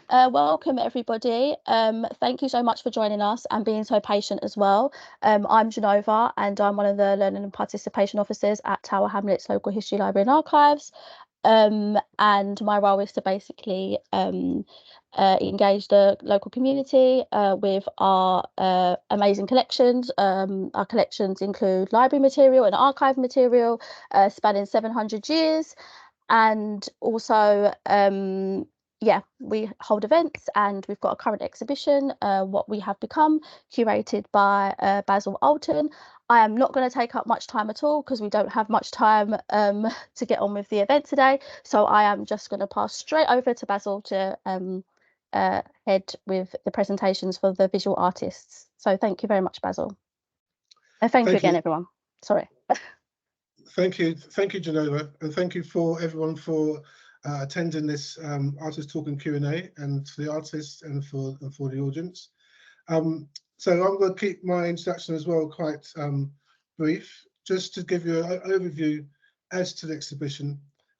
Welcome everybody. Thank you so much for joining us and being so patient as well. I'm Genova and I'm one of the Learning and Participation Officers at Tower Hamlets Local History Library and Archives. And my role is to basically engage the local community with our amazing collections. Our collections include library material and archive material spanning 700 years. And also, yeah, we hold events and we've got a current exhibition, What We Have Become, curated by Basil Olton. I am not going to take up much time at all because we don't have much time to get on with the event today. So I am just going to pass straight over to Basil to head with the presentations for the visual artists. So thank you very much, Basil. And thank you again, everyone. Sorry. Thank you, Genova, and thank you for everyone for attending this Artist Talk and Q&A, and for the artists and for the audience. So I'm going to keep my introduction as well quite brief, just to give you an overview as to the exhibition,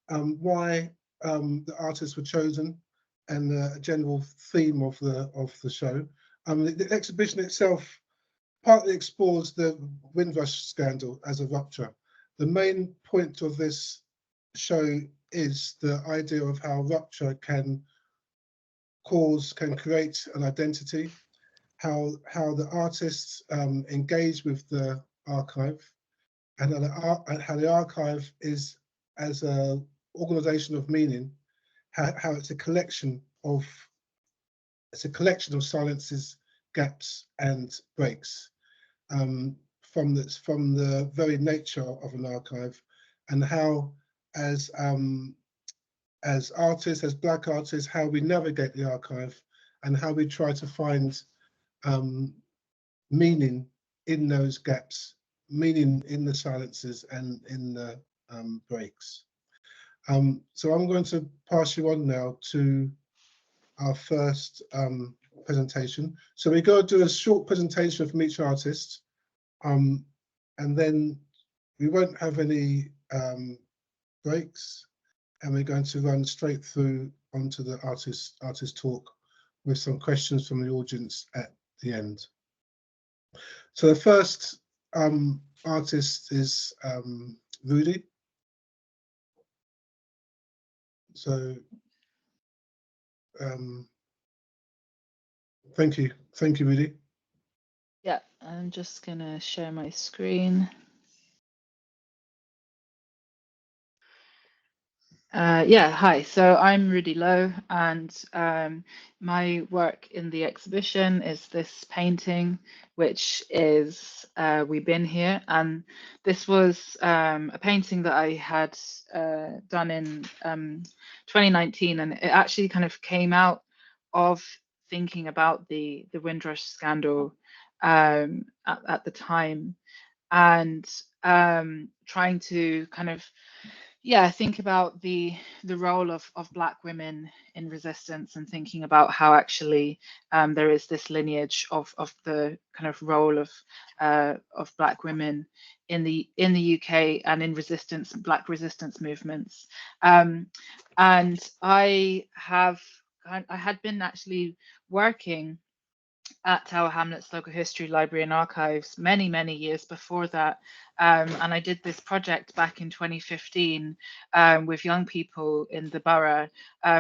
why the artists were chosen, and the general theme of the show. The exhibition itself partly explores the Windrush scandal as a rupture. The main point of this show is the idea of how rupture can create an identity, how the artists engage with the archive, and how the archive is, as an organization of meaning, how it's a collection of silences, gaps, and breaks. From the very nature of an archive, and how as artists, as Black artists, how we navigate the archive and how we try to find meaning in those gaps, meaning in the silences and in the breaks. So I'm going to pass you on now to our first presentation. So we're going to do a short presentation from each artist. And then we won't have any breaks, and we're going to run straight through onto the artist talk with some questions from the audience at the end. So the first artist is Rudy. So thank you, Rudy. Yeah, I'm just gonna share my screen. Yeah, hi. So I'm Rudy Loewe, and my work in the exhibition is this painting, which is We've Been Here. And this was a painting that I had done in 2019, and it actually kind of came out of thinking about the Windrush scandal at the time, and trying to kind of think about the role of Black women in resistance, and thinking about how actually there is this lineage of the kind of role of Black women in the UK and in resistance, Black resistance movements. And I had been actually working at Tower Hamlets Local History Library and Archives many years before that, and I did this project back in 2015 with young people in the borough,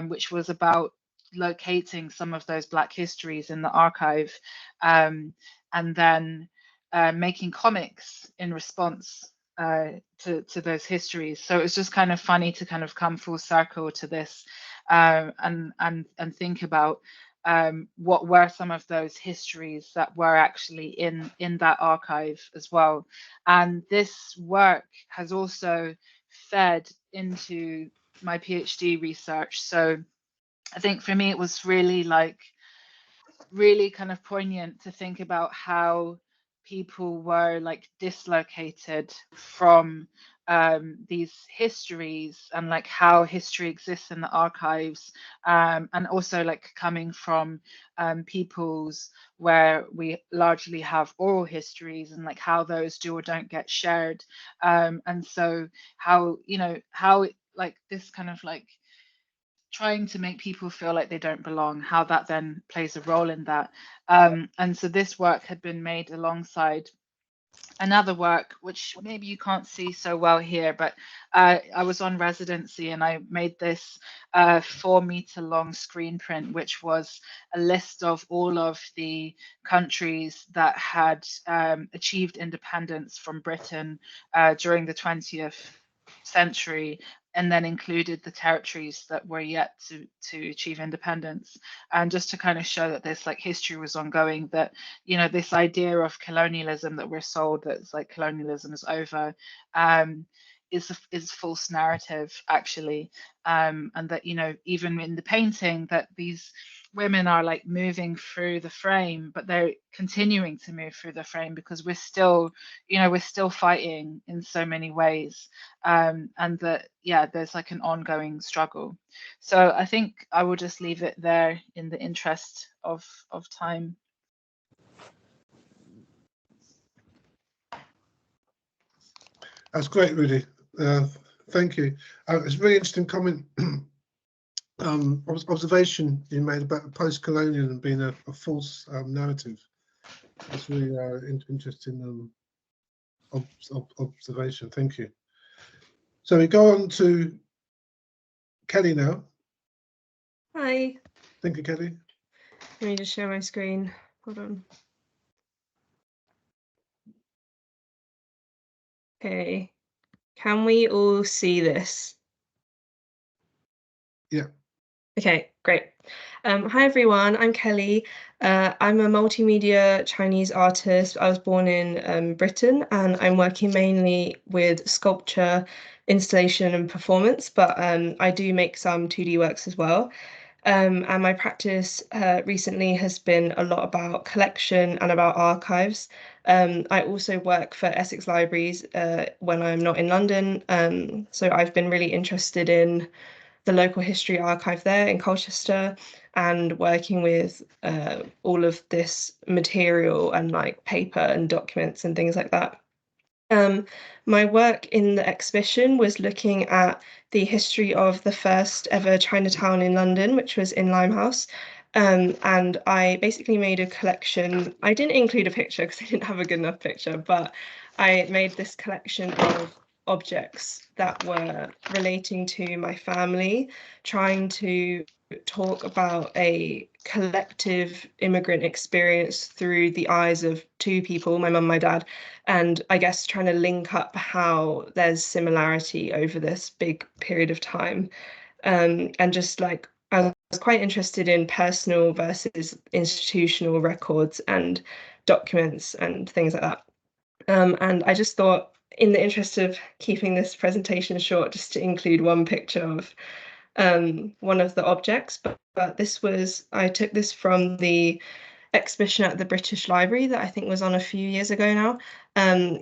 which was about locating some of those Black histories in the archive, and then making comics in response to those histories. So it was just kind of funny to kind of come full circle to this, and think about what were some of those histories that were actually in that archive as well. And this work has also fed into my PhD research. So I think for me, it was really kind of poignant to think about how people were dislocated from these histories, and how history exists in the archives, and also coming from peoples where we largely have oral histories, and how those do or don't get shared, and so how this kind of trying to make people feel like they don't belong, how that then plays a role in that. And so this work had been made alongside another work, which maybe you can't see so well here, but I was on residency and I made this 4-meter long screen print, which was a list of all of the countries that had achieved independence from Britain during the 20th century, and then included the territories that were yet to achieve independence. And just to kind of show that this like history was ongoing, that, you know, this idea of colonialism that we're sold, that it's like colonialism is over, is false narrative actually. And that, you know, even in the painting, that these women are like moving through the frame, but they're continuing to move through the frame because we're still, you know, we're still fighting in so many ways. And that, yeah, there's like an ongoing struggle. So I think I will just leave it there in the interest of time. That's great, Rudy. Thank you. It's a really interesting comment, observation you made about post-colonialism being a false narrative. That's really interesting observation. Thank you. So we go on to Kelly now. Hi. Thank you, Kelly. Let me just share my screen. Hold on. Okay. Can we all see this? Yeah. Okay, great. Hi everyone, I'm Kelly. I'm a multimedia Chinese artist. I was born in Britain and I'm working mainly with sculpture, installation and performance, but I do make some 2D works as well. And my practice recently has been a lot about collection and about archives. I also work for Essex Libraries when I'm not in London. So I've been really interested in the local history archive there in Colchester and working with all of this material and like paper and documents and things like that. My work in the exhibition was looking at the history of the first ever Chinatown in London, which was in Limehouse. And I basically made a collection. I didn't include a picture because I didn't have a good enough picture, but I made this collection of objects that were relating to my family, trying to talk about a collective immigrant experience through the eyes of two people, my mum and my dad, and I guess trying to link up how there's similarity over this big period of time. And just like I was quite interested in personal versus institutional records and documents and things like that. And I just thought, in the interest of keeping this presentation short, just to include one picture of one of the objects. But this was, I took this from the exhibition at the British Library that I think was on a few years ago now,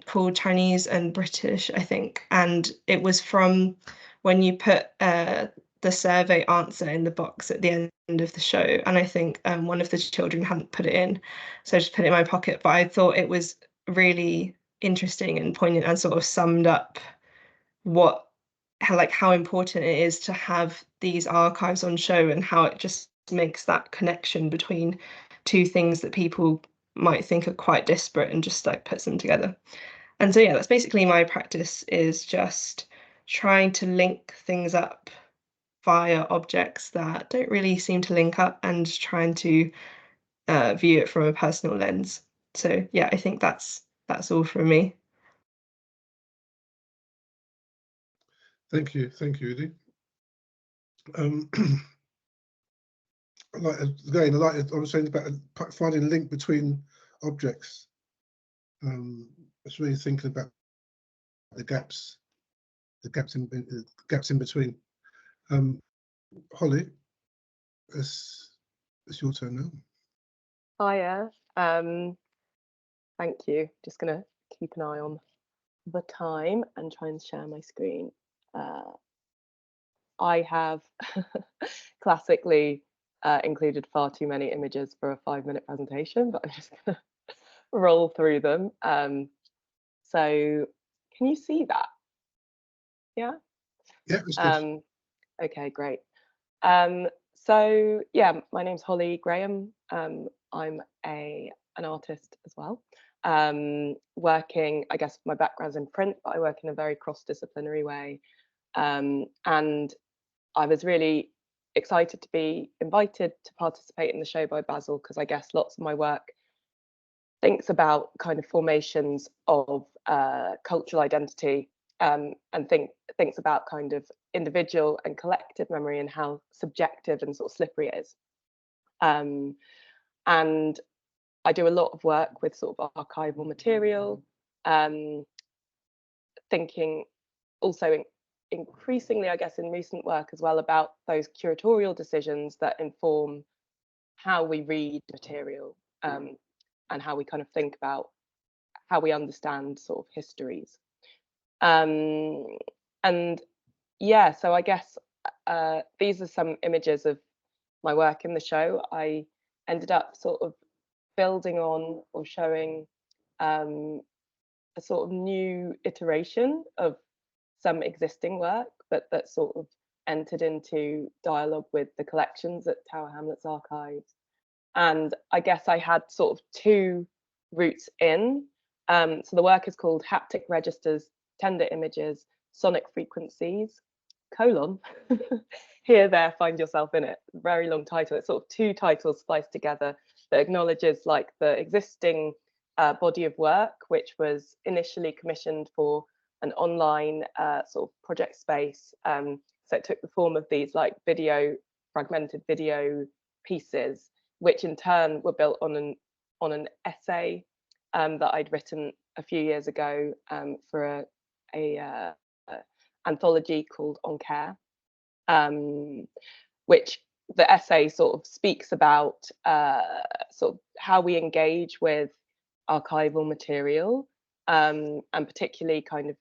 called Chinese and British, I think. And it was from when you put the survey answer in the box at the end of the show. And I think one of the children hadn't put it in, so I just put it in my pocket. But I thought it was really interesting and poignant and sort of summed up how important it is to have these archives on show and how it just makes that connection between two things that people might think are quite disparate and just like puts them together. And so yeah, that's basically my practice, is just trying to link things up via objects that don't really seem to link up and trying to view it from a personal lens. So yeah, I think that's all from me. Thank you, Rudy. I was saying about finding a link between objects. I was really thinking about the gaps in between. Holly, it's your turn now. Hiya. Thank you. Just gonna keep an eye on the time and try and share my screen. I have classically included far too many images for a 5-minute presentation, but I'm just gonna roll through them. So can you see that? Yeah? Yeah, it's good. Okay, great. So yeah, my name's Holly Graham. I'm an artist as well. Working, I guess my background's in print, but I work in a very cross-disciplinary way. And I was really excited to be invited to participate in the show by Basil, because I guess lots of my work thinks about kind of formations of cultural identity, and thinks about kind of individual and collective memory and how subjective and sort of slippery it is. And I do a lot of work with sort of archival material, thinking also increasingly, I guess, in recent work as well, about those curatorial decisions that inform how we read material, and how we kind of think about how we understand sort of histories. And yeah, so I guess these are some images of my work in the show. I ended up sort of building on or showing a sort of new iteration of some existing work, but that sort of entered into dialogue with the collections at Tower Hamlets Archives. And I guess I had sort of two routes in. So the work is called Haptic Registers, Tender Images, Sonic Frequencies, : Here, There, Find Yourself in It. Very long title. It's sort of two titles spliced together that acknowledges like the existing body of work, which was initially commissioned for an online sort of project space. So it took the form of these like fragmented video pieces, which in turn were built on an essay that I'd written a few years ago for a anthology called On Care, which the essay sort of speaks about sort of how we engage with archival material, and particularly kind of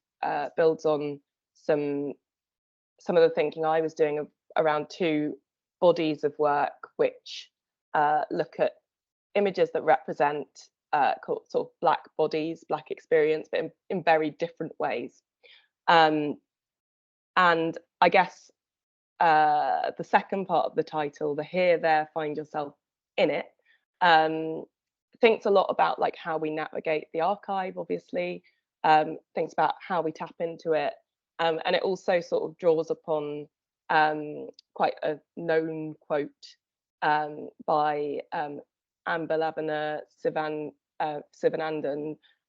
builds on some of the thinking I was doing around two bodies of work which look at images that represent sort of Black bodies, Black experience, but in very different ways. And I guess the second part of the title, the Here, There, Find Yourself in It, thinks a lot about like how we navigate the archive, obviously, thinks about how we tap into it, and it also sort of draws upon quite a known quote by Amber Laviner Sivanandan,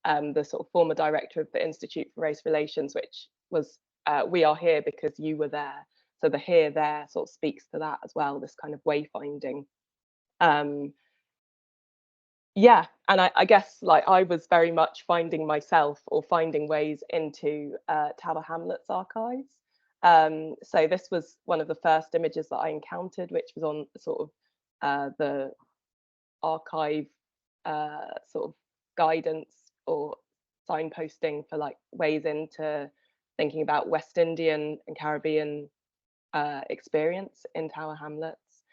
the sort of former director of the Institute for Race Relations, which was we are here because you were there. So the here, there sort of speaks to that as well, this kind of wayfinding. Yeah, and I guess like I was very much finding myself or finding ways into Tower Hamlets archives. So this was one of the first images that I encountered, which was on sort of the archive sort of guidance or signposting for like ways into thinking about West Indian and Caribbean experience in Tower Hamlets.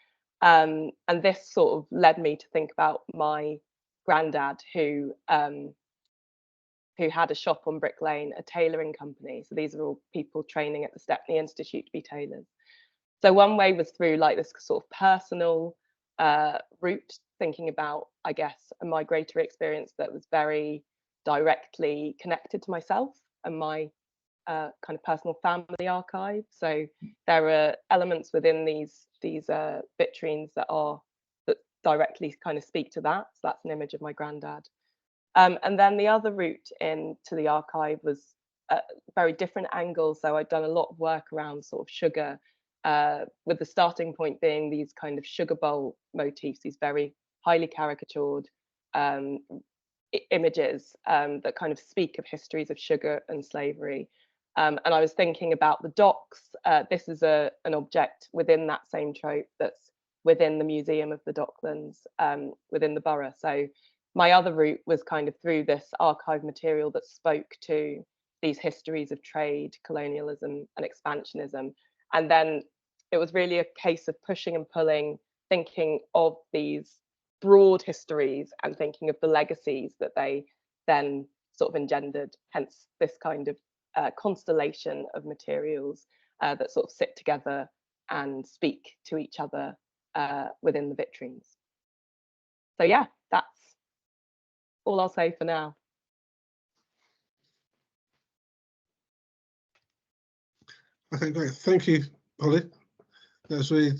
And this sort of led me to think about my granddad, who had a shop on Brick Lane, a tailoring company. So these are all people training at the Stepney Institute to be tailors. So one way was through like this sort of personal route, thinking about, I guess, a migratory experience that was very directly connected to myself and my kind of personal family archive. So there are elements within these vitrines that directly kind of speak to that. So that's an image of my granddad. And then the other route into the archive was a very different angle. So I'd done a lot of work around sort of sugar, with the starting point being these kind of sugar bowl motifs, these very highly caricatured images that kind of speak of histories of sugar and slavery. And I was thinking about the docks. This is an object within that same trope that's within the Museum of the Docklands, within the borough. So my other route was kind of through this archive material that spoke to these histories of trade, colonialism, and expansionism. And then it was really a case of pushing and pulling, thinking of these broad histories and thinking of the legacies that they then sort of engendered, hence this kind of constellation of materials that sort of sit together and speak to each other within the vitrines. So yeah, that's all I'll say for now. Okay, great. Thank you, Holly. That was really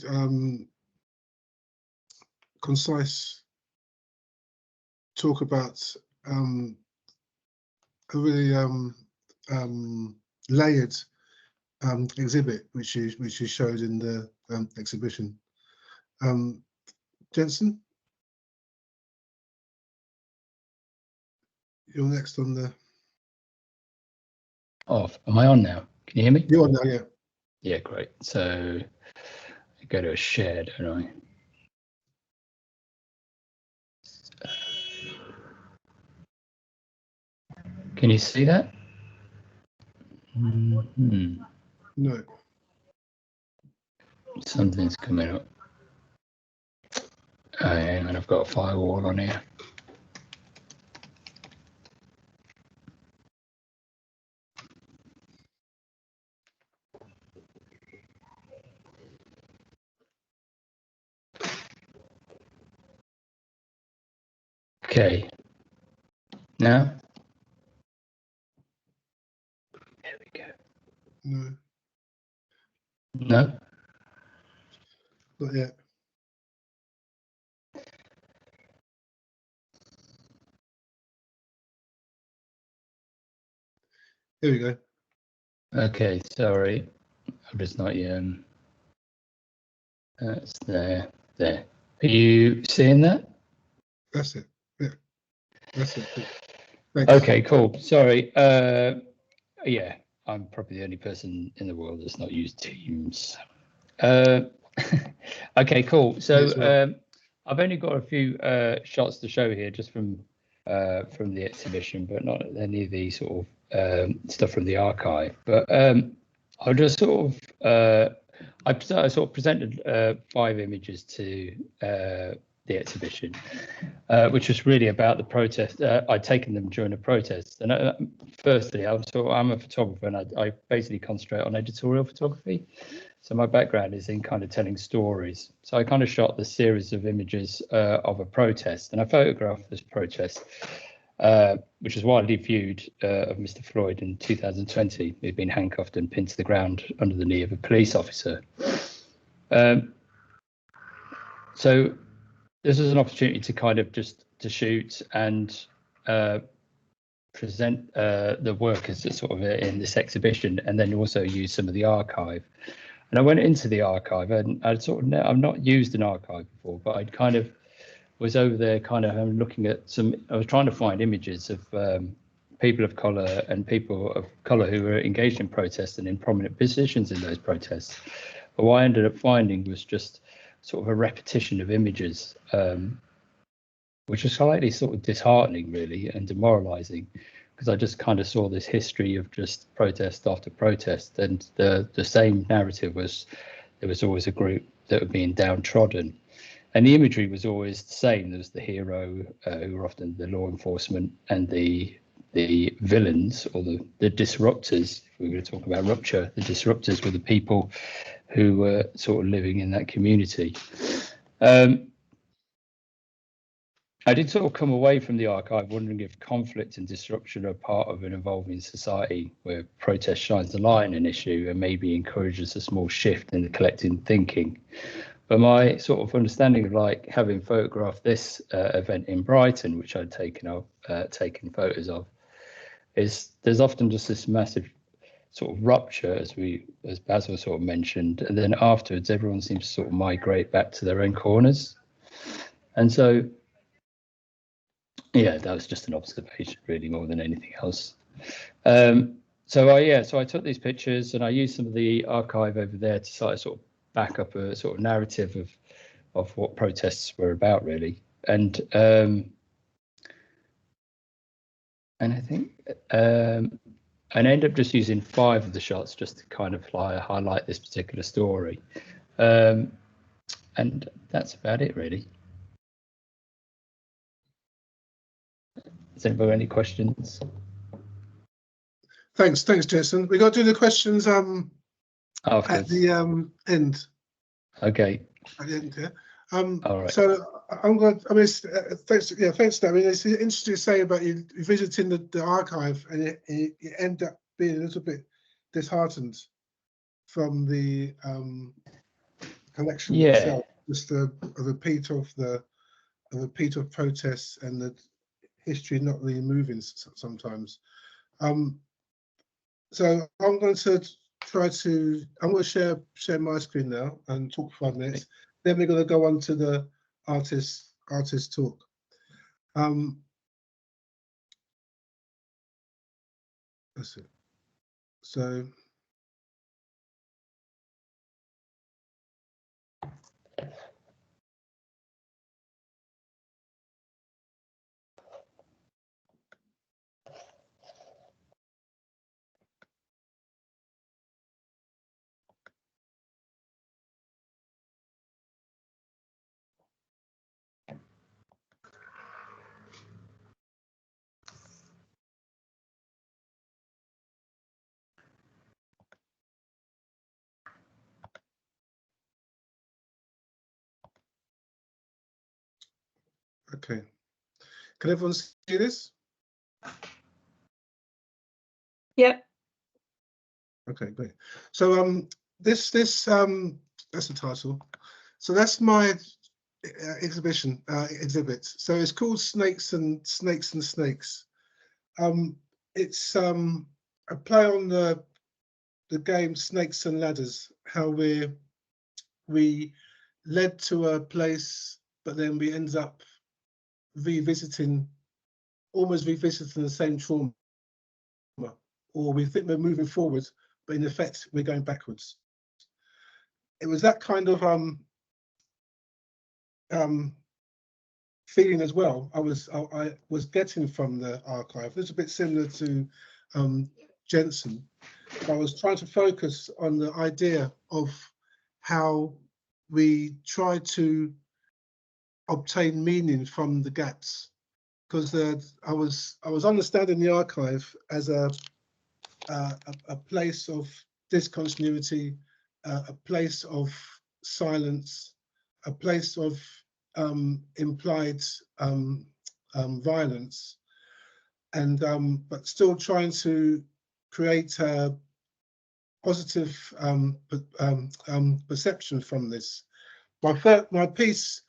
concise talk about a really layered exhibit which you showed in the exhibition. Jensen, you're next on the. Off. Am I on now? Can you hear me? You're on now, yeah. Yeah, great. So I go to a share, don't I? Can you see that? Mm-hmm. No. Something's coming up. Oh, hang on, I've got a firewall on here. Okay. Now? There we go. No. No? Not yet. Here we go. Okay, sorry. I'm just not yet. That's there. There. Are you seeing that? That's it. Yeah. That's it. Thanks. Okay, cool. Sorry. Yeah, I'm probably the only person in the world that's not used Teams. Okay, cool. So I've only got a few shots to show here, just from the exhibition, but not any of the sort of stuff from the archive. But I'll just sort of I sort of presented 5 images to the exhibition, which was really about the protest. I'd taken them during a protest, and firstly, I'm a photographer, and I basically concentrate on editorial photography. So my background is in kind of telling stories. So I kind of shot the series of images of a protest, and I photographed this protest, which was widely viewed, of Mr. Floyd in 2020. He'd been handcuffed and pinned to the ground under the knee of a police officer. So this was an opportunity to kind of just to shoot and present the work as sort of in this exhibition, and then also use some of the archive. And I went into the archive, and I've not used an archive before, but I'd kind of was over there kind of looking at I was trying to find images of people of colour and people of colour who were engaged in protests and in prominent positions in those protests. But what I ended up finding was just sort of a repetition of images, which was slightly sort of disheartening, really, and demoralising, because I just kind of saw this history of just protest after protest, and the same narrative was there was always a group that were being downtrodden, and the imagery was always the same. There was the hero, who were often the law enforcement, and the villains, or the disruptors. If we were going to talk about rupture, the disruptors were the people who were sort of living in that community. I did sort of come away from the archive wondering if conflict and disruption are part of an evolving society where protest shines a light on an issue and maybe encourages a small shift in the collective thinking. But my sort of understanding of, like, having photographed this event in Brighton, which I'd taken photos of, is there's often just this massive sort of rupture, as Basil sort of mentioned, and then afterwards everyone seems to sort of migrate back to their own corners. And so, yeah, that was just an observation, really, more than anything else. So I took these pictures, and I used some of the archive over there to sort of back up a sort of narrative of what protests were about, really. And I think I ended up just using 5 of the shots just to kind of highlight this particular story, and that's about it, really. Has anybody any questions? Thanks, Jason. We got to do the questions at Afterwards. the end. Okay. At the end here. All right. So I'm going. I mean, thanks. Yeah, thanks. I mean, it's interesting to say about you visiting the archive, and you end up being a little bit disheartened from the collection itself. Just a repeat of protests and the history not really moving sometimes. So I'm going to I'm going to share my screen now and talk for 5 minutes. Then we're going to go on to the artist talk. That's it. So. Okay. Can everyone see this? Yep. Okay, great. So that's the title. So that's my exhibit. So it's called Snakes and Snakes. It's a play on the game Snakes and Ladders. How we led to a place, but then we ended up almost revisiting the same trauma, or we think we're moving forward, but in effect we're going backwards. It was that kind of feeling as well I was getting from the archive. It's a bit similar to Jensen. I was trying to focus on the idea of how we try to obtain meaning from the gaps, because I was understanding the archive as a place of discontinuity, a place of silence, a place of implied violence, and but still trying to create a positive perception from this. My piece,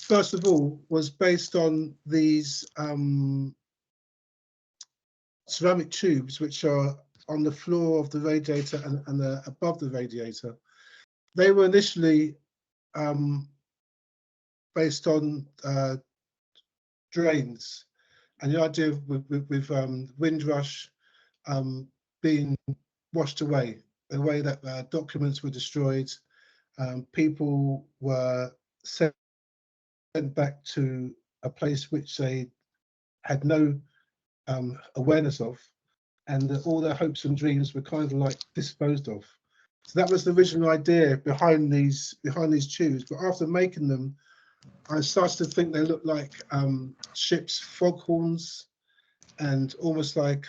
first of all, was based on these ceramic tubes, which are on the floor of the radiator and above the radiator. They were initially based on drains, and the idea with Windrush being washed away, the way that documents were destroyed, people were sent back to a place which they had no awareness of, and that all their hopes and dreams were kind of like disposed of. So that was the original idea behind these tubes. But after making them, I started to think they looked like ships' foghorns, and almost like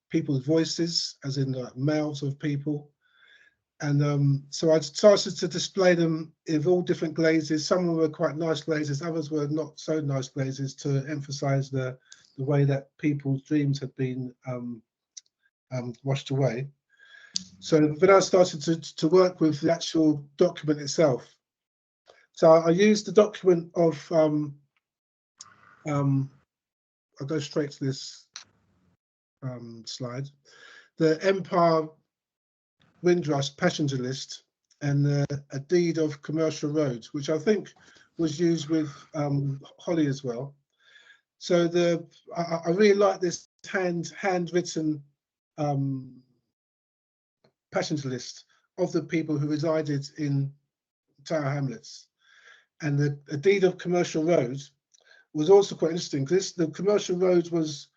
people's voices, as in the mouths of people. And so I started to display them in all different glazes. Some of them were quite nice glazes, others were not so nice glazes, to emphasize the way that people's dreams had been washed away. So then I started to work with the actual document itself. So I used the document of, I'll go straight to this slide, the Empire Windrush passenger list, and a deed of commercial roads, which I think was used with Holly as well. So I really like this handwritten passenger list of the people who resided in Tower Hamlets. And a deed of commercial roads was also quite interesting, because the commercial roads was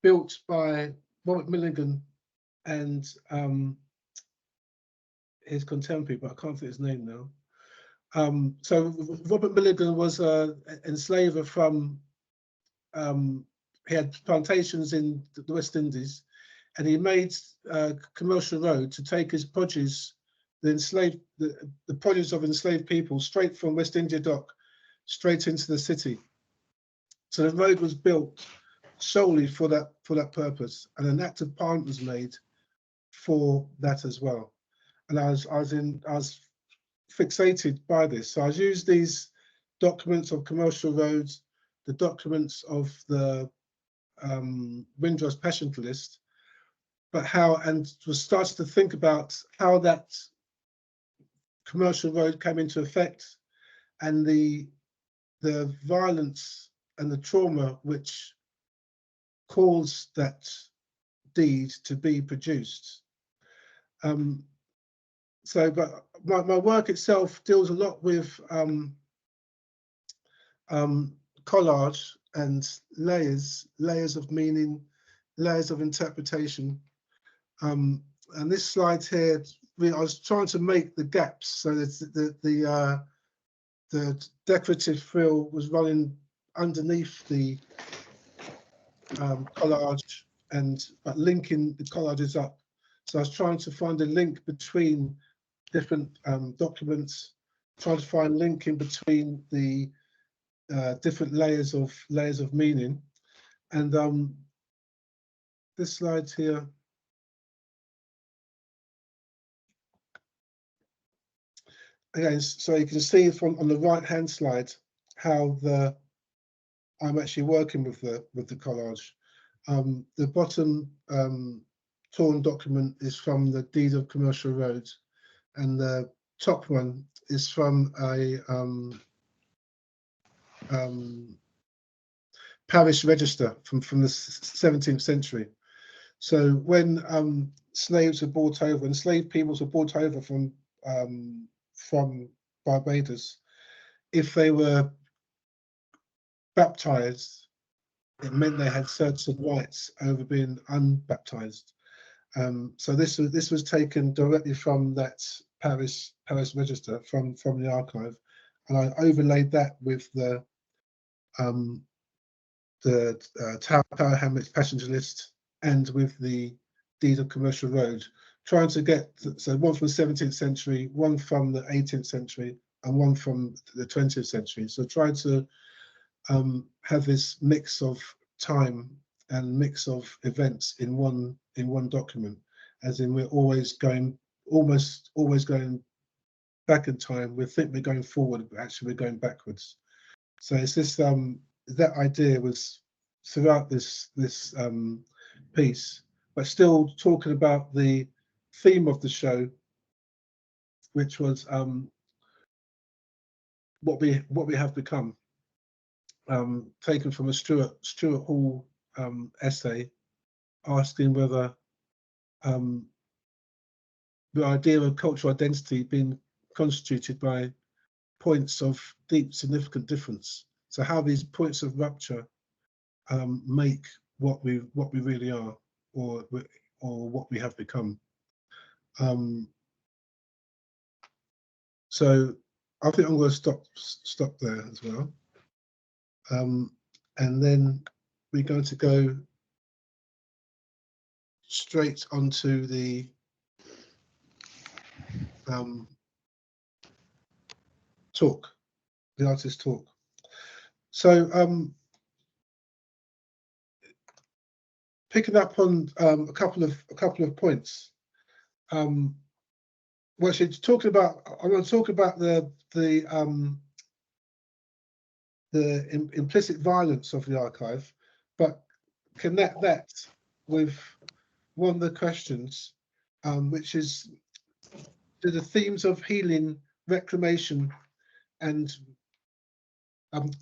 built by Robert Milligan and his contemporary, but I can't think his name now. So Robert Milligan was an enslaver from, he had plantations in the West Indies, and he made Commercial Road to take his produce, the produce of enslaved people, straight from West India Dock, straight into the city. So the road was built solely for that purpose, and an act of parliament was made for that as well. And I was fixated by this. So I used these documents of Commercial Roads, the documents of the Windrush Passenger List, and was starting to think about how that Commercial Road came into effect, and the violence and the trauma which caused that deed to be produced. But my work itself deals a lot with collage and layers of meaning, layers of interpretation. And this slide here, I was trying to make the gaps so that the decorative frill was running underneath the collage, but linking the collages up. So I was trying to find a link between different documents, trying to find linking between the different layers of meaning. And this slide here, again, so you can see from on the right hand slide how I'm actually working with the collage. The bottom torn document is from the Deed of Commercial Road, and the top one is from a parish register from the 17th century. So when slaves were brought over, enslaved peoples were brought over from Barbados, if they were baptized, it meant they had certain rights over being unbaptized. So this was taken directly from that Paris register from the archive, and I overlaid that with the Tower Hamlets passenger list and with the Deed of Commercial Road, trying to get so one from the 17th century, one from the 18th century, and one from the 20th century. So try to have this mix of time and mix of events in one document, as in we're almost always going back in time. We think we're going forward, but actually we're going backwards. So it's this that idea was throughout this piece, but still talking about the theme of the show, which was what we have become, taken from a Stuart Hall essay, asking whether the idea of cultural identity being constituted by points of deep significant difference. So how these points of rupture make what we really are, or what we have become. So I think I'm going to stop there as well, and then we're going to go straight onto the talk, the artist talk. So picking up on a couple of points. Well, actually, talking about, I'm going to talk about the implicit violence of the archive, but connect that with one of the questions, which is, do the themes of healing, reclamation, and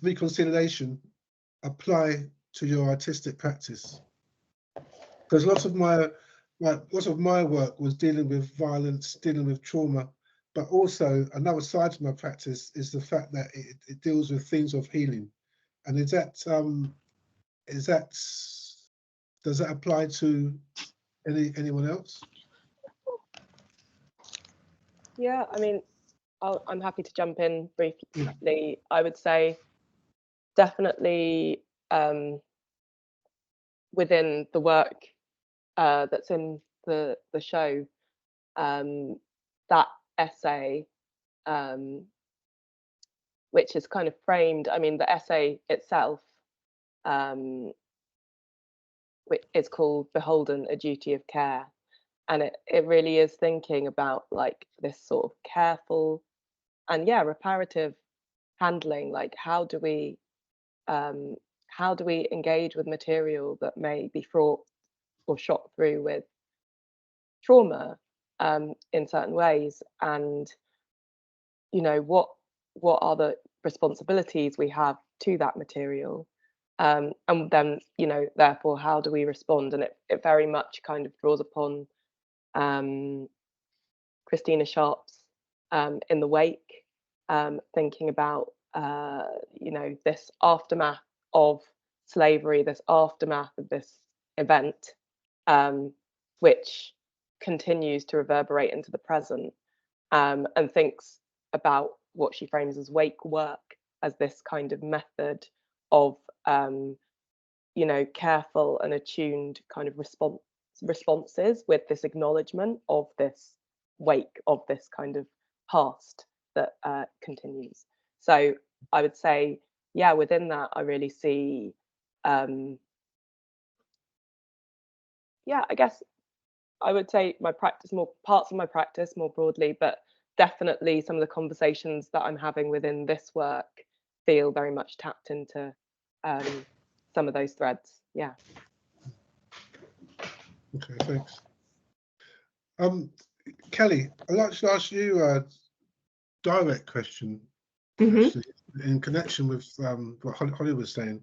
reconciliation apply to your artistic practice? Because lots of my work was dealing with violence, dealing with trauma, but also another side of my practice is the fact that it deals with themes of healing. And does that apply to anyone else? Yeah, I mean, I'm happy to jump in briefly. I would say definitely within the work that's in the show, that essay, which is kind of framed, I mean, the essay itself, which is called Beholden, A Duty of Care. And it really is thinking about like this sort of careful and reparative handling, like how do we engage with material that may be fraught or shot through with trauma in certain ways, and what are the responsibilities we have to that material, and then therefore how do we respond. And it very much kind of draws upon Christina Sharp's In the Wake, thinking about this aftermath of slavery, this aftermath of this event, which continues to reverberate into the present, and thinks about what she frames as wake work as this kind of method of careful and attuned kind of responses with this acknowledgement of this wake, of this kind of past that continues. So I would say, within that, I really see, I guess I would say my practice, more parts of my practice more broadly, but definitely some of the conversations that I'm having within this work feel very much tapped into some of those threads. Yeah. Okay, thanks. Kelly, I'd like to ask you a direct question, actually, in connection with what Holly was saying.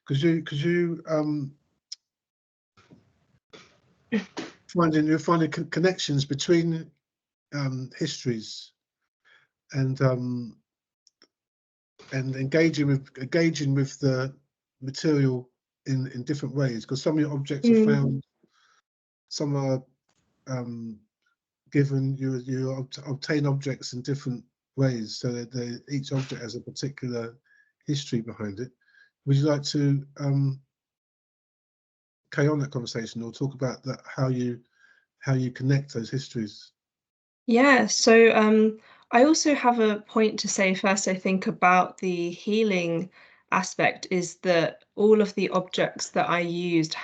Could you finding connections between histories and engaging with the material in different ways? Because some of your objects are found, some are given, you obtain objects in different ways, so that each object has a particular history behind it. Would you like to carry on that conversation, or talk about that, how you connect those histories? Yeah, so I also have a point to say first, I think, about the healing aspect, is that all of the objects that I used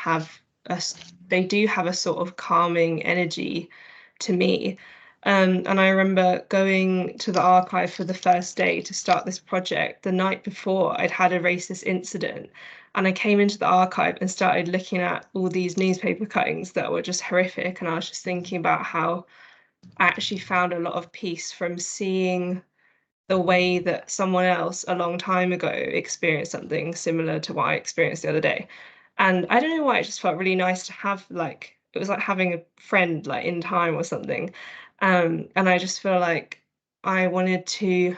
they do have a sort of calming energy to me. And I remember going to the archive for the first day to start this project. The night before, I'd had a racist incident, and I came into the archive and started looking at all these newspaper cuttings that were just horrific. And I was just thinking about how I actually found a lot of peace from seeing the way that someone else a long time ago experienced something similar to what I experienced the other day. And I don't know why, it just felt really nice to have, like, it was like having a friend like in time or something. And I just feel like I wanted to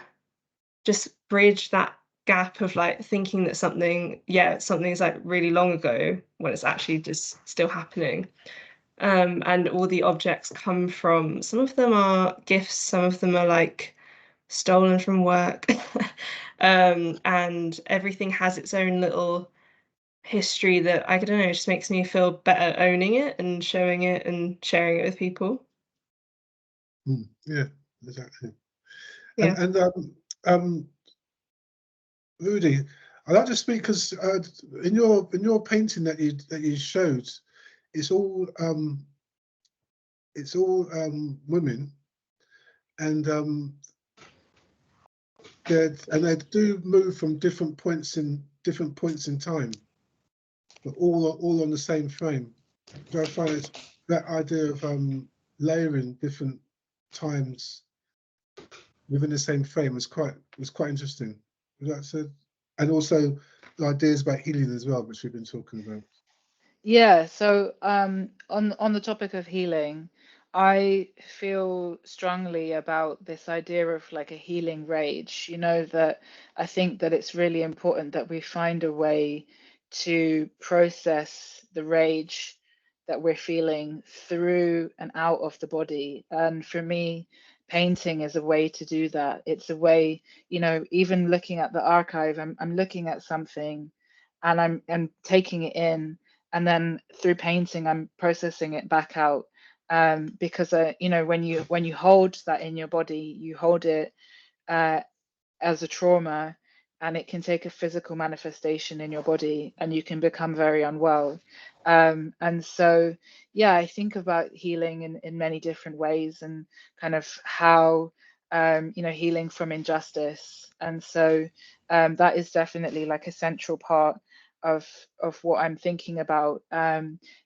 just bridge that gap of like thinking that something's like really long ago when it's actually just still happening. And all the objects come from, some of them are gifts, some of them are like stolen from work. And everything has its own little history that, I don't know, just makes me feel better owning it and showing it and sharing it with people. Yeah, exactly. Yeah. And Rudy, I'd like to speak, because in your painting that you showed, it's all women, and they do move from different points in time, but all on the same frame. So I find that idea of layering different times within the same frame was quite interesting. That's it. And also the ideas about healing as well, which we've been talking about. Yeah, so on the topic of healing, I feel strongly about this idea of like a healing rage. That I think that it's really important that we find a way to process the rage that we're feeling through and out of the body. And for me, painting is a way to do that. It's a way, even looking at the archive, I'm looking at something and I'm taking it in. and then through painting, I'm processing it back out. Because you know, when you hold that in your body, you hold it as a trauma, and it can take a physical manifestation in your body, and you can become very unwell. And so, yeah, I think about healing in many different ways, and kind of how, you know, healing from injustice. And so that is definitely like a central part of what I'm thinking about,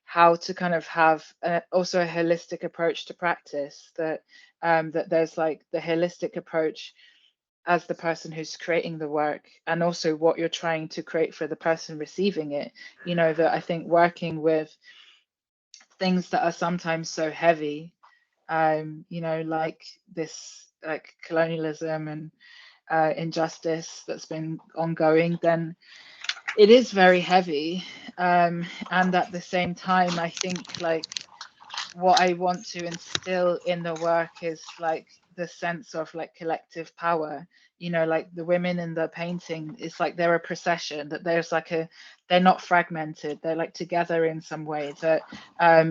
how to kind of have also a holistic approach to practice, that that there's like the holistic approach as the person who's creating the work, and also what you're trying to create for the person receiving it. You know, that I think working with things that are sometimes so heavy, you know, like this, like colonialism and injustice that's been ongoing, then it is very heavy. And at the same time, I think like what I want to instill in the work is like the sense of like collective power. You know, like the women in the painting, it's like they're a procession, that there's like they're not fragmented, they're like together in some way, that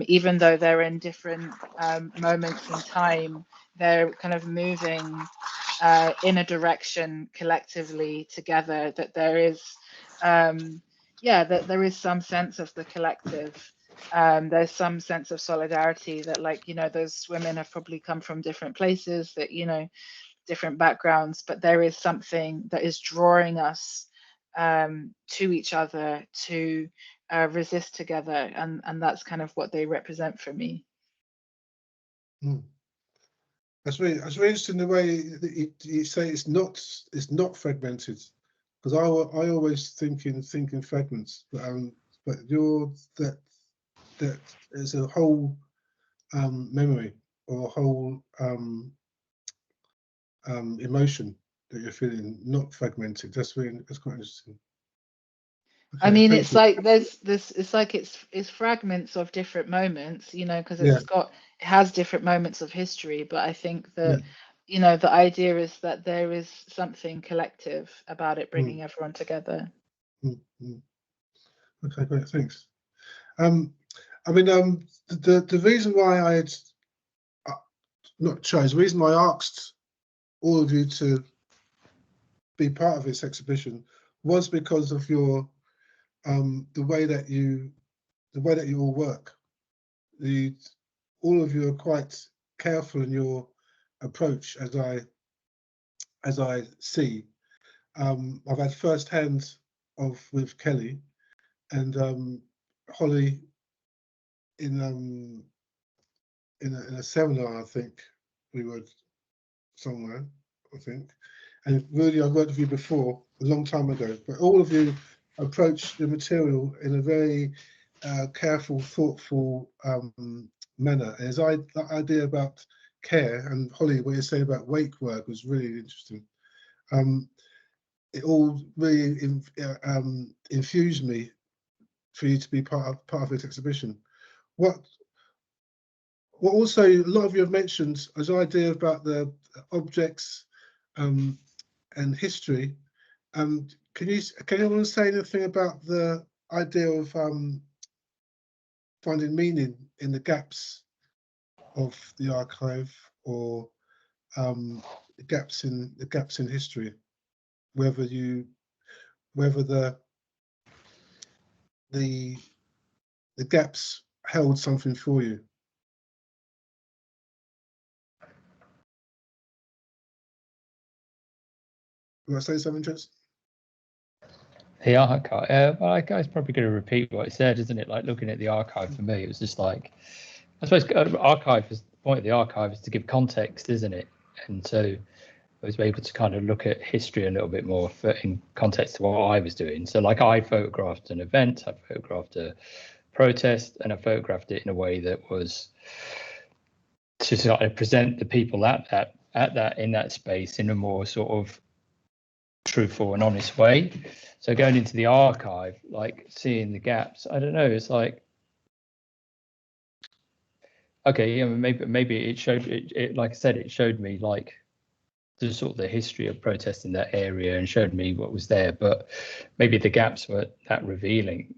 even though they're in different moments in time, they're kind of moving in a direction collectively together, that there is yeah, that there is some sense of the collective. There's some sense of solidarity, that like, you know, those women have probably come from different places, that, you know, different backgrounds, but there is something that is drawing us to each other, to resist together, and that's kind of what they represent for me. That's really interesting, the way that you say it's not fragmented, because I always think in fragments, but you're that there's a whole memory, or a whole emotion that you're feeling, not fragmented. That's quite interesting. Okay, I mean, it's like there's this, it's like it's fragments of different moments, you know, because it has different moments of history, but I think that you know, the idea is that there is something collective about it, bringing everyone together. Okay, great, thanks. I mean, the reason why I had the reason why I asked all of you to be part of this exhibition was because of your the way that you all work. All of you are quite careful in your approach, as I see. I've had first hand with Kelly and Holly in a seminar, I think we were somewhere, I think. And Rudy, I've worked with you before, a long time ago, but all of you approach the material in a very careful, thoughtful manner. And that idea about care, and Holly, what you say about wake work was really interesting. It all really infused me for you to be part of this exhibition. What also a lot of you have mentioned as idea about the objects and history. Can anyone say anything about the idea of finding meaning in the gaps of the archive, or the gaps in history, whether the gaps held something for you? You want to say something, Jess? The archive, well, I guess probably going to repeat what I said, isn't it? Like, looking at the archive, for me, it was just like, I suppose the point of the archive is to give context, isn't it? And so I was able to kind of look at history a little bit more in context to what I was doing. So like, I photographed an event, I photographed a protest, and I photographed it in a way that was to sort of present the people in that space in a more sort of truthful and honest way. So going into the archive, like seeing the gaps, I don't know, it's like, okay, yeah, maybe it showed it like I said, it showed me like the sort of the history of protest in that area and showed me what was there, but maybe the gaps were that revealing.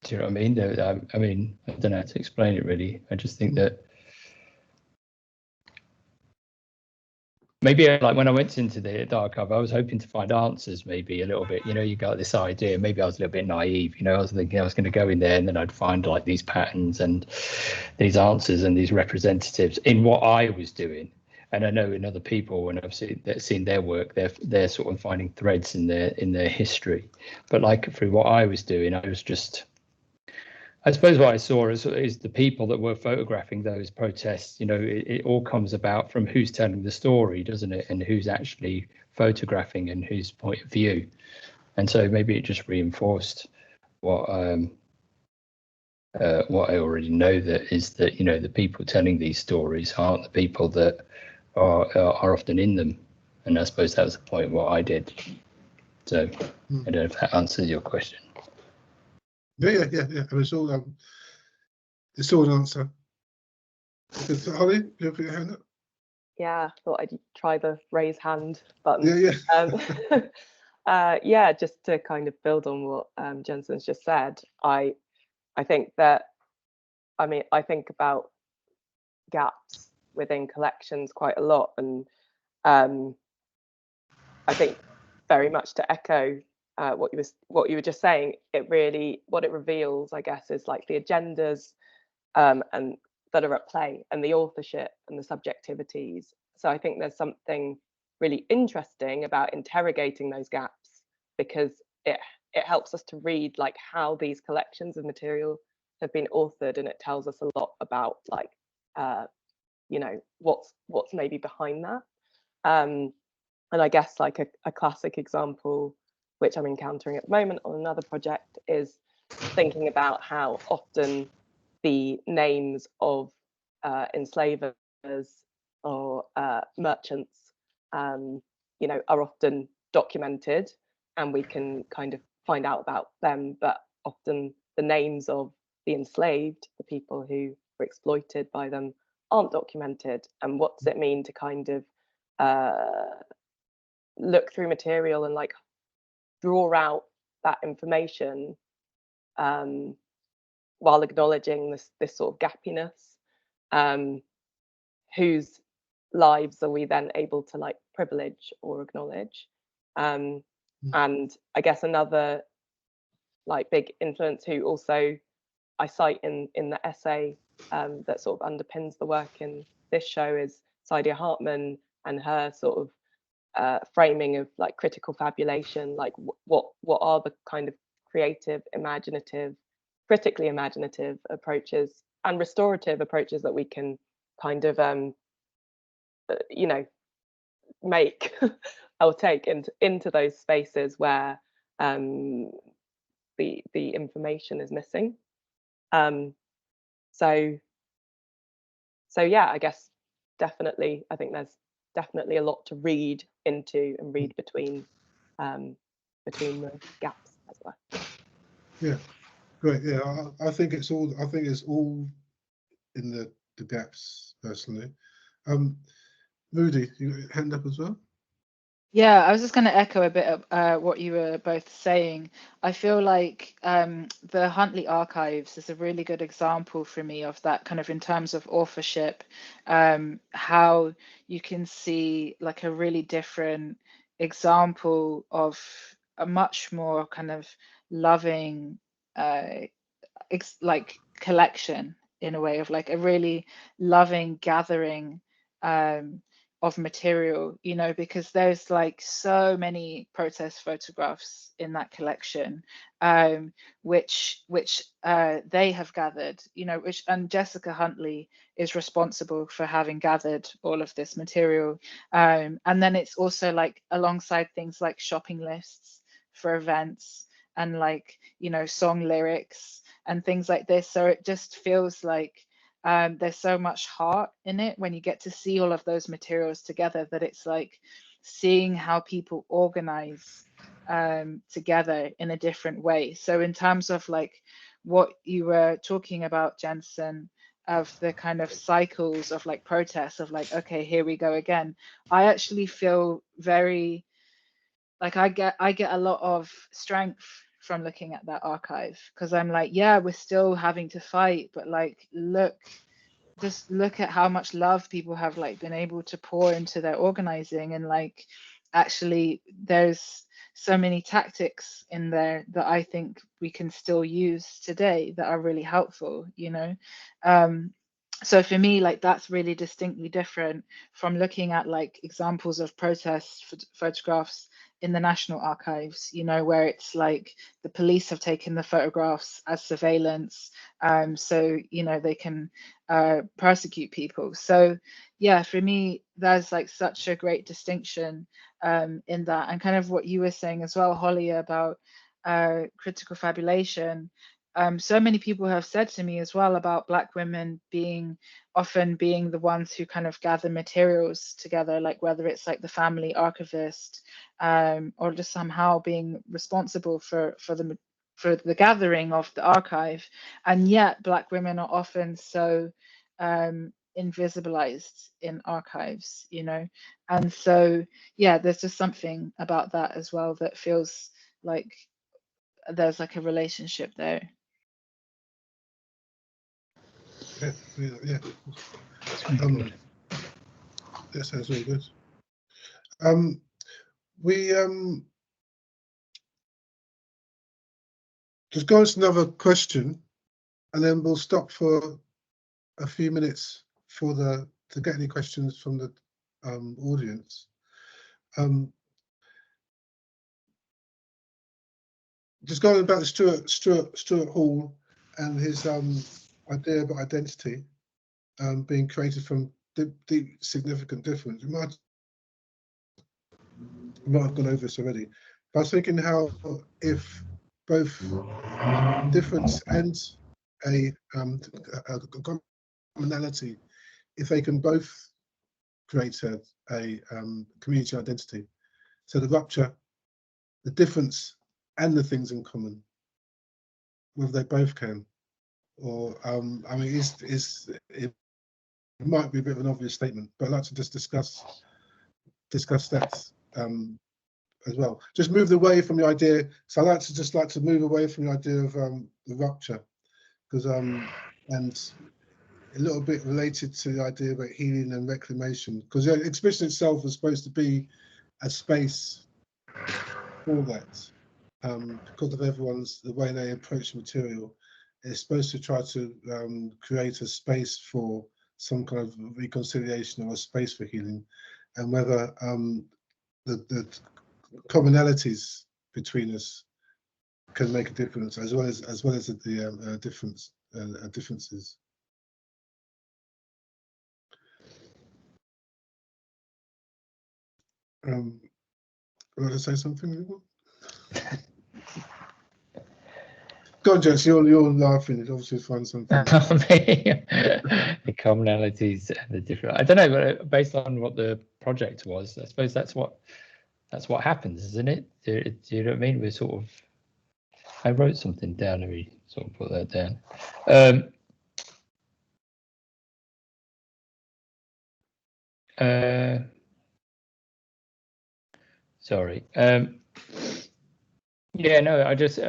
Do you know what I mean? I mean, I don't know how to explain it really. I just think that maybe like when I went into the archive, I was hoping to find answers, maybe a little bit. You know, you got this idea. Maybe I was a little bit naive. You know, I was thinking I was going to go in there and then I'd find like these patterns and these answers and these representatives in what I was doing. And I know in other people, when I've seen their work, they're sort of finding threads in their history. But like through what I was doing, I was just, I suppose what I saw is the people that were photographing those protests. You know, it all comes about from who's telling the story, doesn't it? And who's actually photographing and whose point of view. And so maybe it just reinforced what I already know, that is that, you know, the people telling these stories aren't the people that are often in them. And I suppose that was the point of what I did. So I don't know if that answers your question. Yeah. And it's all an answer. Holly, you put your hand up? Yeah, thought I'd try the raise hand button. Yeah. Yeah, just to kind of build on what Jensen's just said, I think that, I mean, I think about gaps within collections quite a lot, and I think very much to echo what you were just saying, it really, what it reveals, I guess, is like the agendas and that are at play, and the authorship and the subjectivities. So I think there's something really interesting about interrogating those gaps, because it helps us to read like how these collections of material have been authored, and it tells us a lot about like you know, what's maybe behind that. And I guess like a classic example, which I'm encountering at the moment on another project, is thinking about how often the names of enslavers or merchants, you know, are often documented, and we can kind of find out about them, but often the names of the enslaved, the people who were exploited by them, aren't documented. And what does it mean to kind of look through material and like draw out that information while acknowledging this sort of gappiness? Whose lives are we then able to like privilege or acknowledge? And I guess another like big influence who also I cite in the essay that sort of underpins the work in this show is Saidia Hartman, and her sort of framing of like critical fabulation, like what are the kind of creative, imaginative, critically imaginative approaches and restorative approaches that we can kind of you know, make or take into those spaces where the information is missing. So yeah, I guess definitely, I think there's definitely a lot to read into and read between the gaps as well. Yeah, great. Yeah, I think it's all in the gaps personally. Rudy, you hand up as well? Yeah, I was just going to echo a bit of what you were both saying. I feel like the Huntley Archives is a really good example for me of that kind of in terms of authorship, how you can see like a really different example of a much more kind of loving like collection, in a way of like a really loving gathering of material, you know, because there's like so many protest photographs in that collection, which they have gathered, you know, and Jessica Huntley is responsible for having gathered all of this material. And then it's also like alongside things like shopping lists for events and like, you know, song lyrics and things like this. So it just feels like there's so much heart in it when you get to see all of those materials together, that it's like seeing how people organize together in a different way. So in terms of like what you were talking about, Jensen, of the kind of cycles of like protests of like, okay, here we go again, I actually feel very like I get a lot of strength from looking at that archive, because I'm like, yeah, we're still having to fight, but like, just look at how much love people have like been able to pour into their organizing, and like actually there's so many tactics in there that I think we can still use today that are really helpful, you know. So for me, like, that's really distinctly different from looking at like examples of protest photographs in the National Archives, you know, where it's like the police have taken the photographs as surveillance, so, you know, they can persecute people. So yeah, for me, there's like such a great distinction in that, and kind of what you were saying as well, Holly, about critical fabulation. So many people have said to me as well about Black women often being the ones who kind of gather materials together, like whether it's like the family archivist, or just somehow being responsible for the gathering of the archive. And yet Black women are often so invisibilized in archives, you know. And so yeah, there's just something about that as well that feels like there's like a relationship there. Yeah. That sounds really good. We just go on to another question, and then we'll stop for a few minutes to get any questions from the audience. Just going about Stuart Hall and his idea about identity being created from deep significant difference. We might have gone over this already, but I was thinking how if both difference and a commonality, if they can both create a community identity, so the rupture, the difference, and the things in common, whether they both can, or I mean, it might be a bit of an obvious statement, but I'd like to just discuss that as well. Just move away from the idea. So I like to move away from the idea of the rupture, because and a little bit related to the idea about healing and reclamation, because the exhibition itself was supposed to be a space for that, because of the way they approach material. It's supposed to try to create a space for some kind of reconciliation or a space for healing, and whether the commonalities between us can make a difference, as well as the differences. Want to say something? Go on, Jess, you're laughing. It obviously find something. The commonalities and the different. I don't know, but based on what the project was, I suppose that's what happens, isn't it? Do you know what I mean? We're sort of. I wrote something down. Let me sort of put that down. Sorry. Yeah, no, I just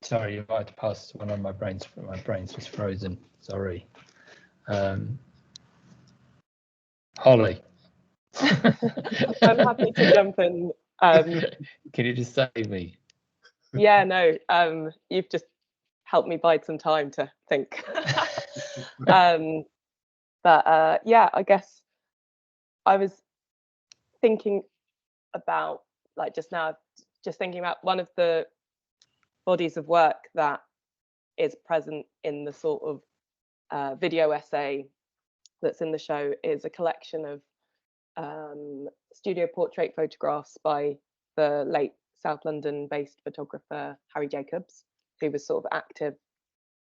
sorry, you might have to pass one on my brains. My brain's just frozen. Sorry. Holly. I'm happy to jump in. Can you just save me? Yeah, no, you've just helped me bide some time to think. But yeah, I guess I was thinking about, like, just now, just thinking about one of the bodies of work that is present in the sort of video essay that's in the show is a collection of studio portrait photographs by the late South London based photographer Harry Jacobs, who was sort of active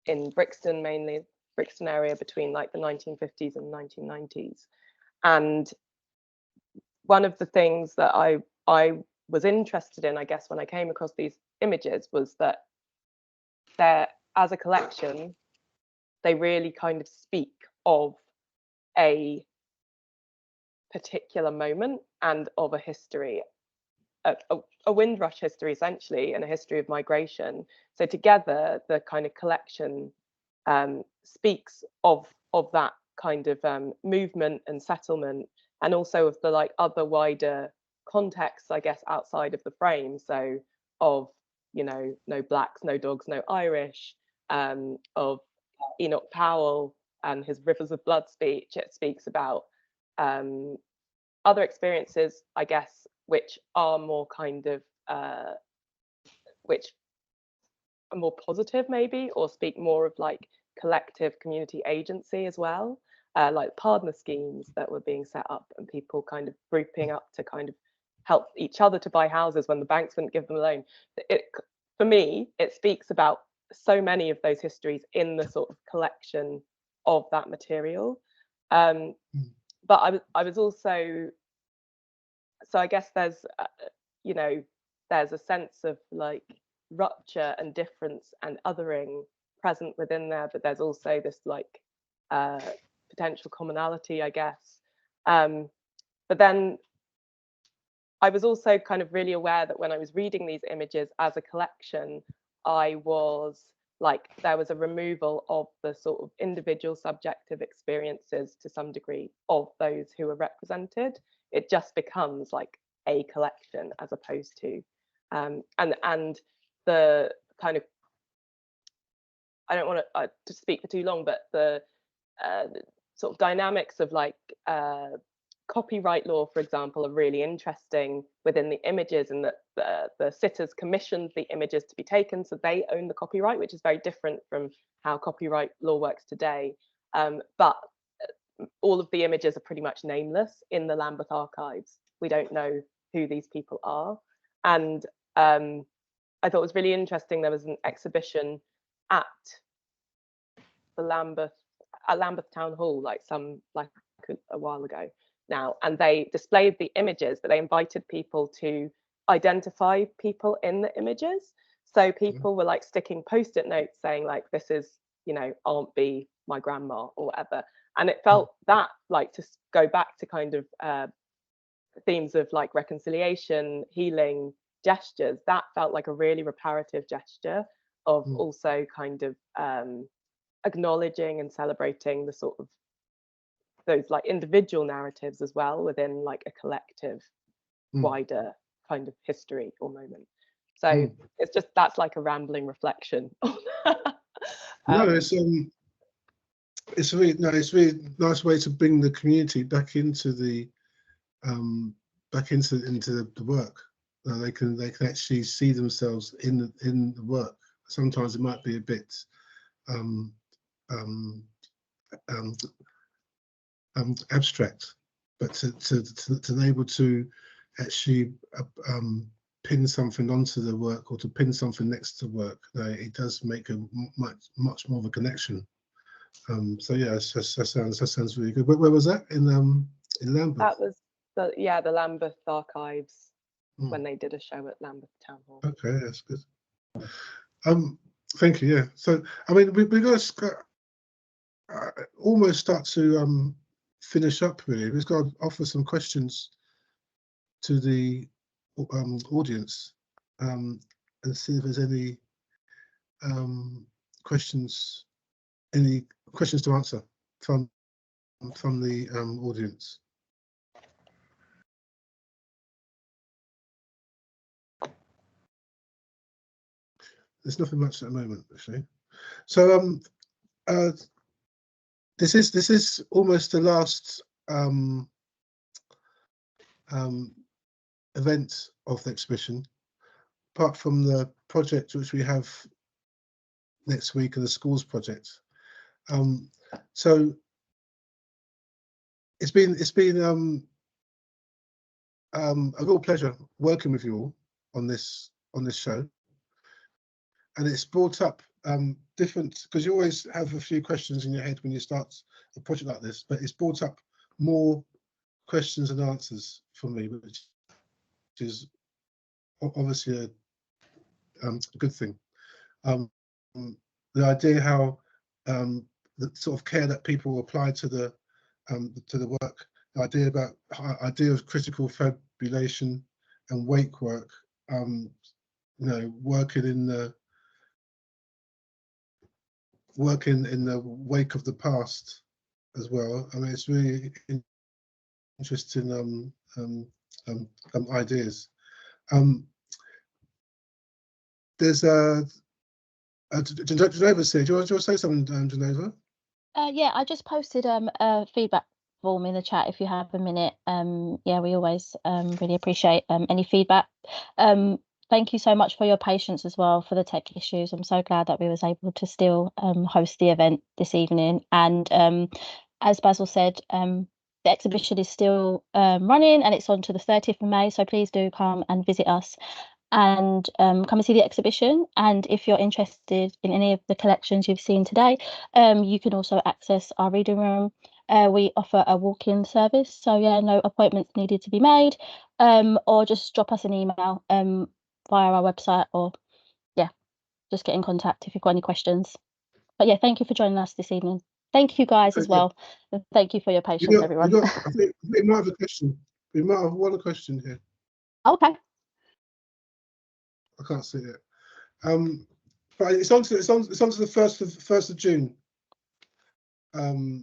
in Brixton, mainly Brixton area, between like the 1950s and 1990s. And one of the things that I was interested in, I guess, when I came across these images, was that they're, as a collection, they really kind of speak of a particular moment and of a history. a Windrush history essentially, and a history of migration. So together, the kind of collection speaks of that kind of movement and settlement, and also of the like other wider contexts, I guess, outside of the frame. So of, you know, no blacks, no dogs, no Irish, of Enoch Powell and his Rivers of Blood speech. It speaks about other experiences, I guess, which are more kind of which are more positive maybe, or speak more of like collective community agency as well, like partner schemes that were being set up and people kind of grouping up to kind of help each other to buy houses when the banks wouldn't give them a loan. For me, it speaks about so many of those histories in the sort of collection of that material. But I was also, so I guess there's, you know, there's a sense of like rupture and difference and othering present within there, but there's also this like potential commonality, I guess. But then I was also kind of really aware that when I was reading these images as a collection, I was like, there was a removal of the sort of individual subjective experiences to some degree of those who are represented. It just becomes like a collection as opposed to, and the kind of, I don't want to speak for too long, but the sort of dynamics of like copyright law, for example, are really interesting within the images, and that the sitters commissioned the images to be taken, so they own the copyright, which is very different from how copyright law works today. But all of the images are pretty much nameless in the Lambeth archives. We don't know who these people are. And I thought it was really interesting, there was an exhibition at the Lambeth Town Hall, like a while ago now, and they displayed the images, but they invited people to identify people in the images. So people were like sticking post-it notes saying like, this is, you know, Aunt B, my grandma, or whatever. And it felt that, like, to go back to kind of themes of like reconciliation, healing, gestures, that felt like a really reparative gesture of also kind of acknowledging and celebrating the sort of those like individual narratives as well within like a collective wider kind of history or moment. So it's just, that's like a rambling reflection. No, it's a really nice way to bring the community back into the the work. They can actually see themselves in the work. Sometimes it might be a bit abstract, but to be able to actually pin something onto the work, or to pin something next to work, it does make a much more of a connection. So yeah, that sounds really good. Where was that? In Lambeth? That was the Lambeth archives when they did a show at Lambeth Town Hall. Okay, that's good. Thank you. Yeah. So I mean, we're going to almost start to finish up. Really, we've got to offer some questions to the audience and see if there's any questions to answer from the audience. There's nothing much at the moment, actually. So this is almost the last event of the exhibition, apart from the project which we have next week, and the schools project. So it's been a real pleasure working with you all on this show, and it's brought up different, because you always have a few questions in your head when you start a project like this, but it's brought up more questions and answers for me, which is obviously a good thing. The idea how the sort of care that people apply to the work, the idea of critical fabulation, and wake work. You know, working in the wake of the past as well. I mean, it's really interesting ideas. There's Genova said, do you want to say something, Genova? Yeah, I just posted a feedback form in the chat if you have a minute. Yeah, we always really appreciate any feedback. Thank you so much for your patience as well for the tech issues. I'm so glad that we was able to still host the event this evening. And as Basil said, the exhibition is still running and it's on to the 30th of May. So please do come and visit us and come and see the exhibition. And if you're interested in any of the collections you've seen today, you can also access our reading room. We offer a walk-in service, so yeah, no appointments needed to be made, or just drop us an email via our website, or yeah, just get in contact if you've got any questions. But yeah, thank you for joining us this evening. Thank you guys as well. And thank you for your patience, everyone. I think we might have a question. We might have one question here. Okay. I can't see it. But it's on to the first of June. The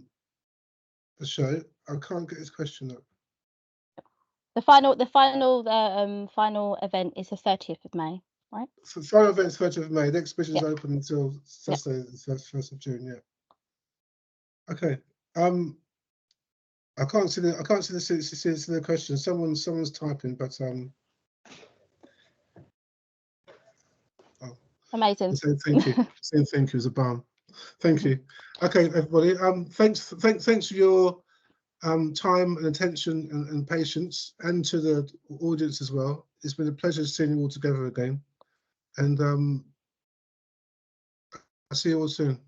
show. I can't get his question up. The final event is the 30th of May, right? So the final event is 30th of May. The exhibition is open until Saturday, the 1st of June. Yeah. Okay. I can't see the question. Someone's typing, but Amazing. Saying thank you. Saying thank you is a balm. Thank you. Okay, everybody. Thanks for your time and attention and patience, and to the audience as well. It's been a pleasure seeing you all together again. And I'll see you all soon.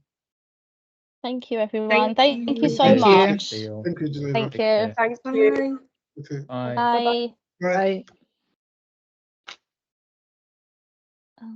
Thank you, everyone. Thank you so Thank you. much. Thank you, Geneva. Thank you. Thanks. Bye. Okay. Bye. Bye. Bye. Bye.